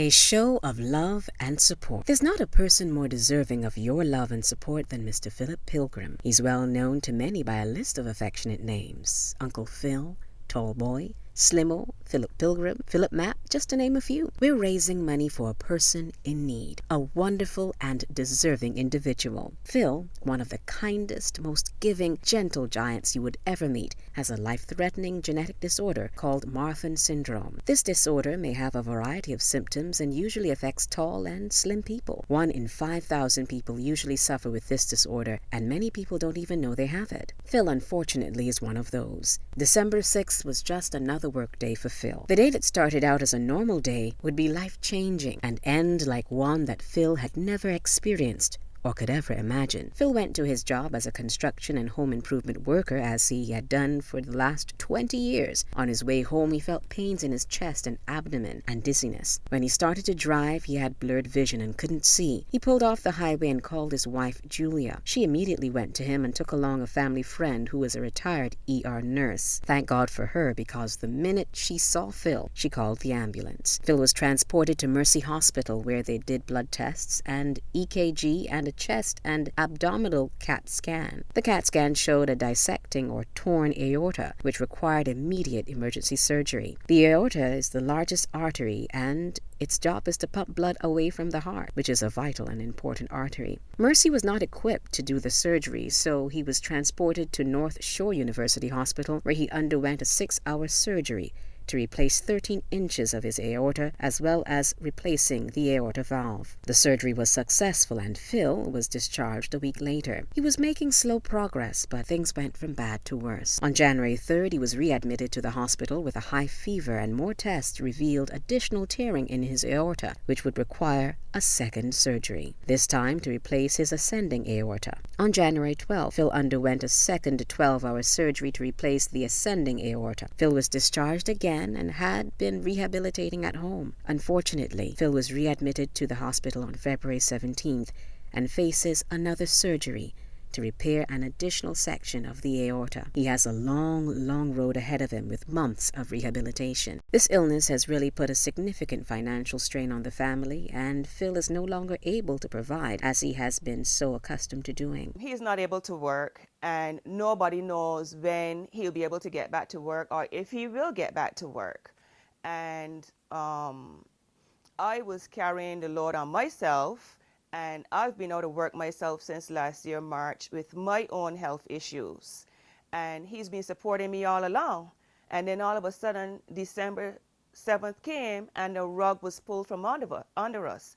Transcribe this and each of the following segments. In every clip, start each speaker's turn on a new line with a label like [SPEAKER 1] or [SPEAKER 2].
[SPEAKER 1] A show of love and support. There's not a person more deserving of your love and support than Mr. Philip Pilgrim. He's well known to many by a list of affectionate names. Uncle Phil, Tall Boy, Slimo, Philip Pilgrim, Philip Map, just to name a few. We're raising money for a person in need, a wonderful and deserving individual. Phil, one of the kindest, most giving, gentle giants you would ever meet, has a life-threatening genetic disorder called Marfan syndrome. This disorder may have a variety of symptoms and usually affects tall and slim people. 1 in 5,000 people usually suffer with this disorder, and many people don't even know they have it. Phil, unfortunately, is one of those. December 6th was just another work day for Phil. The day that started out as a normal day would be life-changing and end like one that Phil had never experienced or could ever imagine. Phil went to his job as a construction and home improvement worker as he had done for the last 20 years. On his way home, he felt pains in his chest and abdomen and dizziness. When he started to drive, he had blurred vision and couldn't see. He pulled off the highway and called his wife, Julia. She immediately went to him and took along a family friend who was a retired ER nurse. Thank God for her, because the minute she saw Phil, she called the ambulance. Phil was transported to Mercy Hospital, where they did blood tests and EKG and a chest and abdominal CAT scan. The CAT scan showed a dissecting or torn aorta, which required immediate emergency surgery. The aorta is the largest artery, and its job is to pump blood away from the heart, which is a vital and important artery. Mercy was not equipped to do the surgery, so he was transported to North Shore University Hospital, where he underwent a 6-hour surgery to replace 13 inches of his aorta, as well as replacing the aorta valve. The surgery was successful, and Phil was discharged a week later. He was making slow progress, but things went from bad to worse. On January 3rd, he was readmitted to the hospital with a high fever, and more tests revealed additional tearing in his aorta, which would require a second surgery, this time to replace his ascending aorta. On January 12th, Phil underwent a second 12-hour surgery to replace the ascending aorta. Phil was discharged again and had been rehabilitating at home. Unfortunately, Phil was readmitted to the hospital on February 17th and faces another surgery to repair an additional section of the aorta. He has a long road ahead of him with months of rehabilitation. This illness has really put a significant financial strain on the family, and Phil is no longer able to provide as he has been so accustomed to doing.
[SPEAKER 2] He's not able to work, and nobody knows when he'll be able to get back to work or if he will get back to work. And I was carrying the load on myself, and I've been out of work myself since last year, March, with my own health issues. And he's been supporting me all along. And then all of a sudden, December 7th came, and the rug was pulled from under us.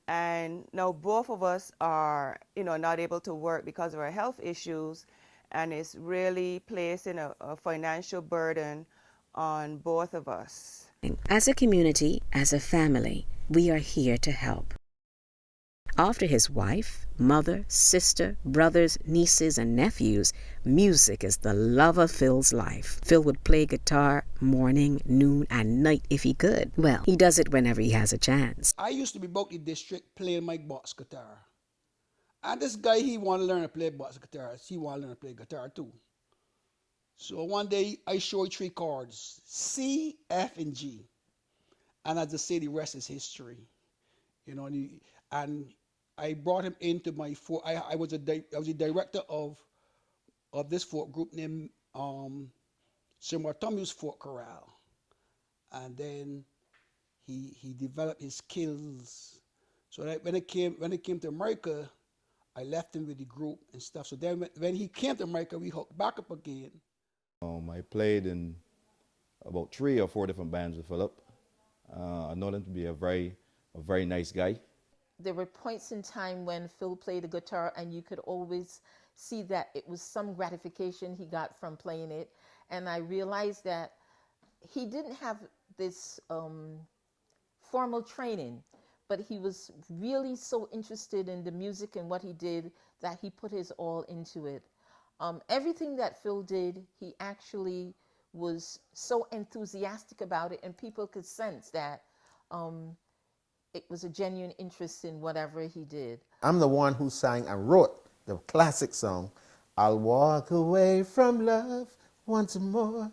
[SPEAKER 2] And now both of us are, not able to work because of our health issues, and it's really placing a financial burden on both of us.
[SPEAKER 1] As a community, as a family, we are here to help. After his wife, mother, sister, brothers, nieces, and nephews, music is the love of Phil's life. Phil would play guitar morning, noon, and night if he could. Well, he does it whenever he has a chance.
[SPEAKER 3] I used to be back in the district playing my box guitar. And this guy, he want to learn to play box guitar. He want to learn to play guitar too. So one day, I showed 3 chords, C, F, and G. And as I say, the rest is history. And I brought him into my folk. I was the director of this folk group named Sir Bartholomew's Folk Chorale, and then he developed his skills. So that when it came to America, I left him with the group and stuff. So then when he came to America, we hooked back up again.
[SPEAKER 4] I played in about 3 or 4 different bands with Philip. I know him to be a very nice guy.
[SPEAKER 5] There were points in time when Phil played the guitar, and you could always see that it was some gratification he got from playing it. And I realized that he didn't have this formal training, but he was really so interested in the music and what he did that he put his all into it. Everything that Phil did, he actually was so enthusiastic about it, and people could sense that it was a genuine interest in whatever he did.
[SPEAKER 6] I'm the one who sang and wrote the classic song, I'll walk away from love once more.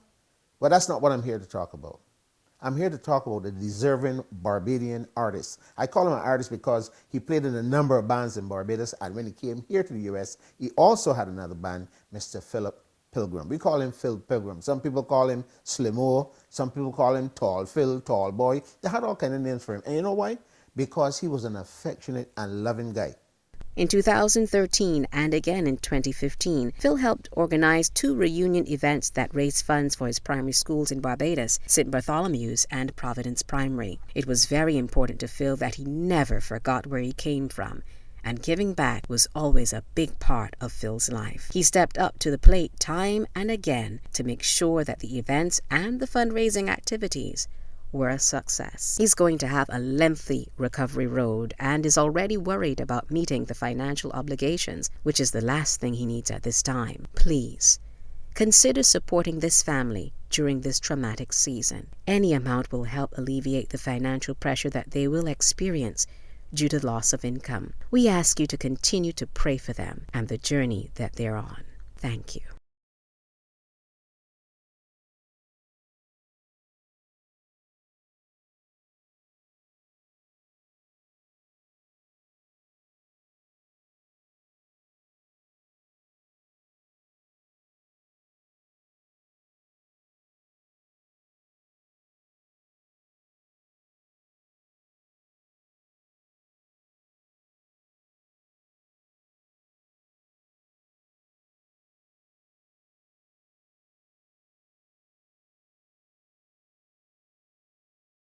[SPEAKER 6] But that's not what I'm here to talk about. I'm here to talk about a deserving Barbadian artist. I call him an artist because he played in a number of bands in Barbados, and when he came here to the U.S., he also had another band, Mr. Philip Pilgrim. We call him Phil Pilgrim. Some people call him Slimo. Some people call him Tall Phil, Tall Boy. They had all kinds of names for him. And you know why? Because he was an affectionate and loving guy.
[SPEAKER 1] In 2013 and again in 2015, Phil helped organize 2 reunion events that raised funds for his primary schools in Barbados, St. Bartholomew's and Providence Primary. It was very important to Phil that he never forgot where he came from, and giving back was always a big part of Phil's life. He stepped up to the plate time and again to make sure that the events and the fundraising activities were a success. He's going to have a lengthy recovery road and is already worried about meeting the financial obligations, which is the last thing he needs at this time. Please, consider supporting this family during this traumatic season. Any amount will help alleviate the financial pressure that they will experience due to loss of income. We ask you to continue to pray for them and the journey that they're on. Thank you.